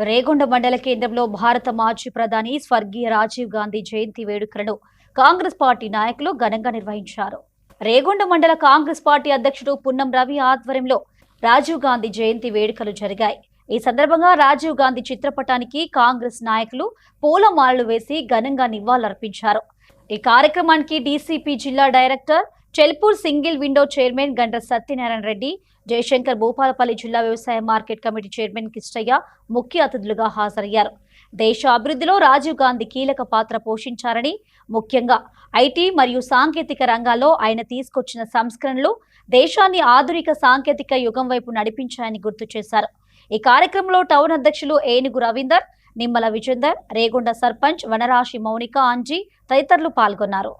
రేగొండ మండల కేంద్రంలో భారత మాజీ ప్రధాని స్వర్గీయ రాజీవ్ గాంధీ జయంతి వేడుకలను కాంగ్రెస్ పార్టీ నాయకులు ఘనంగా నిర్వహించారు. రేగొండ మండల కాంగ్రెస్ పార్టీ అధ్యక్షుడు పున్నం రవి ఆధ్వర్యంలో రాజీవ్ గాంధీ జయంతి వేడుకలు జరిగాయి. ఈ సందర్భంగా రాజీవ్ గాంధీ చిత్రపటానికి కాంగ్రెస్ నాయకులు పూలమాలలు వేసి ఘనంగా నివాళులర్పించారు. ఈ కార్యక్రమానికి డీసీపీ జిల్లా director Chelpur single window chairman Gandra Satyanarayana Reddy, Jayashankar, Bhupalpally జిల్లా వ్యవసాయ మార్కెట్ కమిటీ చైర్మన్ కిష్టయ్య ముఖ్య అతిథులుగా హాజరయ్యారు. దేశ అభివృద్ధిలో రాజీవ్ గాంధీ కీలక పాత్ర పోషించారని, ముఖ్యంగా ఐటీ మరియు సాంకేతిక రంగాల్లో ఆయన తీసుకొచ్చిన సంస్కరణలు దేశాన్ని ఆధునిక సాంకేతిక యుగం వైపు నడిపించాయని గుర్తు చేశారు. ఈ కార్యక్రమంలో టౌన్ అధ్యక్షులు ఏనుగు రవీందర్, నిమ్మల విజేందర్, రేగొండ సర్పంచ్ వనరాశి మౌనిక అంజీ తదితరులు పాల్గొన్నారు.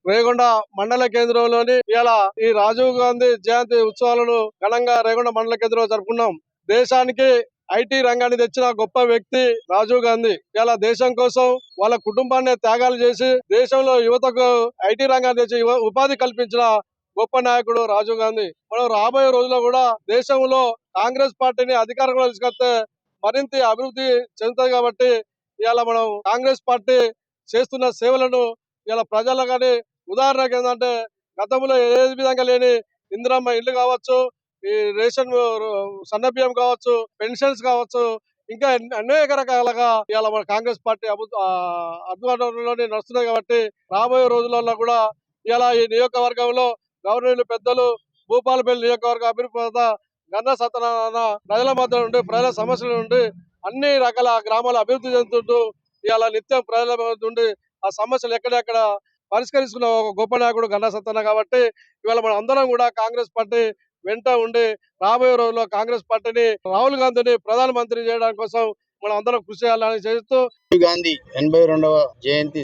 రేగొండ మండల కేంద్రంలోని ఇలా ఈ రాజీవ్ గాంధీ జయంతి ఉత్సవాలను ఘనంగా రేగొండ మండల కేంద్రంలో జరుపుకున్నాం. దేశానికి ఐటీ రంగాన్ని తెచ్చిన గొప్ప వ్యక్తి రాజీవ్ గాంధీ. ఇలా దేశం కోసం వాళ్ళ కుటుంబాన్ని త్యాగాలు చేసి దేశంలో యువతకు ఐటీ రంగాన్ని తెచ్చి ఉపాధి కల్పించిన గొప్ప నాయకుడు రాజీవ్ గాంధీ. మనం రాబోయే రోజుల్లో కూడా దేశంలో కాంగ్రెస్ పార్టీని అధికారంలో తీసుకొస్తే మరింత అభివృద్ధి చెందుతుంది. కాబట్టి ఇవాళ మనం కాంగ్రెస్ పార్టీ చేస్తున్న సేవలను ఇలా ప్రజలు కానీ ఉదాహరణకు ఏంటంటే గతంలో ఏ విధంగా లేని ఇందిరమ్మ ఇల్లు కావచ్చు, ఈ రేషన్ సన్నబియ్యం కావచ్చు, పెన్షన్స్ కావచ్చు, ఇంకా అనేక రకాలుగా ఇవాళ మన కాంగ్రెస్ పార్టీ అధ్వర్యంలోనే నడుస్తున్నాయి. కాబట్టి రాబోయే రోజులలో కూడా ఇలా ఈ నియోజకవర్గంలో గవర్నర్లు పెద్దలు భూపాలపల్లి నియోజకవర్గ అభివృద్ధి గండ్ర సత్యనారాయణ ప్రజల మధ్య నుండి ప్రజల సమస్యల నుండి అన్ని రకాల గ్రామాల అభివృద్ధి చెందుతుంటూ ఇవాళ నిత్యం ప్రజల నుండి ఆ సమస్యలు ఎక్కడెక్కడ పరిష్కరిస్తున్న ఒక గొప్ప నాయకుడు గండ్ర సత్యనారాయణ. కాబట్టి ఇవాళ మనం అందరం కూడా కాంగ్రెస్ పార్టీ వెంట ఉండి రాబోయే రోజుల్లో కాంగ్రెస్ పార్టీని రాహుల్ గాంధీని ప్రధానమంత్రి చేయడం కోసం మనం అందరం కృషి చేయాలని చేస్తూ గాంధీ 82వ జయంతి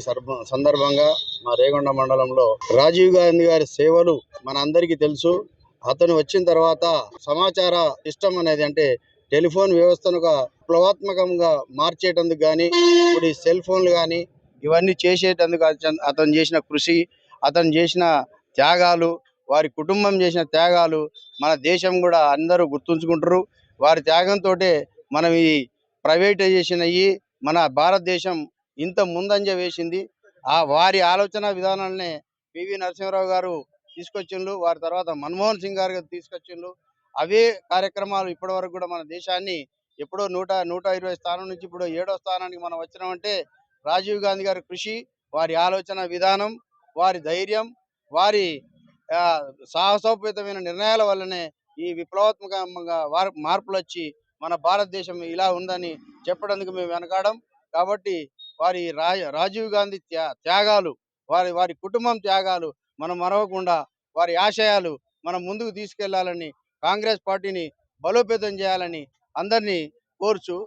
సందర్భంగా మా రేగొండ మండలంలో రాజీవ్ గాంధీ గారి సేవలు మన అందరికీ తెలుసు. అతను వచ్చిన తర్వాత సమాచార సిస్టమ్ అనేది అంటే టెలిఫోన్ వ్యవస్థను విప్లవాత్మకంగా మార్చేటందుకు కానీ, ఇప్పుడు ఈ సెల్ ఫోన్లు కానీ ఇవన్నీ చేసేటందుకు అతను చేసిన కృషి, అతను చేసిన త్యాగాలు, వారి కుటుంబం చేసిన త్యాగాలు మన దేశం కూడా అందరూ గుర్తుంచుకుంటారు. వారి త్యాగంతో మనం ఈ ప్రైవేటైజేషన్ అయ్యి మన భారతదేశం ఇంత ముందంజ వేసింది. వారి ఆలోచన విధానాలనే పివి నరసింహారావు గారు తీసుకొచ్చిండ్రు. వారి తర్వాత మన్మోహన్ సింగ్ గారు తీసుకొచ్చిండ్రు. అవే కార్యక్రమాలు ఇప్పటి వరకు కూడా మన దేశాన్ని ఎప్పుడో 120 స్థానం నుంచి ఇప్పుడు 7వ స్థానానికి మనం వచ్చినామంటే రాజీవ్ గాంధీ గారి కృషి, వారి ఆలోచన విధానం, వారి ధైర్యం, వారి సాహసోపేతమైన నిర్ణయాల వల్లనే ఈ విప్లవాత్మకంగా మార్పులు వచ్చి మన భారతదేశం ఇలా ఉందని చెప్పడానికి మేము వెనకాడం. కాబట్టి వారి రాజీవ్ గాంధీ త్యాగాలు, వారి కుటుంబం త్యాగాలు మనం మరవకుండా వారి ఆశయాలు మనం ముందుకు తీసుకెళ్లాలని, కాంగ్రెస్ పార్టీని బలోపేతం చేయాలని అందరినీ కోరుచు